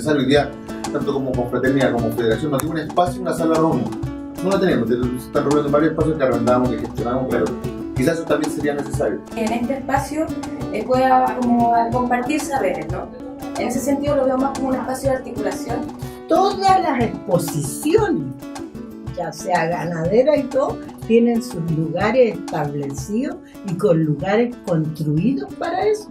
necesario. Hoy día, tanto como confraternidad como federación, no tiene un espacio, una sala ROM. No la tenemos, se están reuniendo en varios espacios que arrendamos, que gestionamos, pero quizás eso también sería necesario. En este espacio pueda como compartir saberes, ¿no? En ese sentido lo veo más como un espacio de articulación. Todas las exposiciones, ya sea ganadera y todo, tienen sus lugares establecidos y con lugares construidos para eso.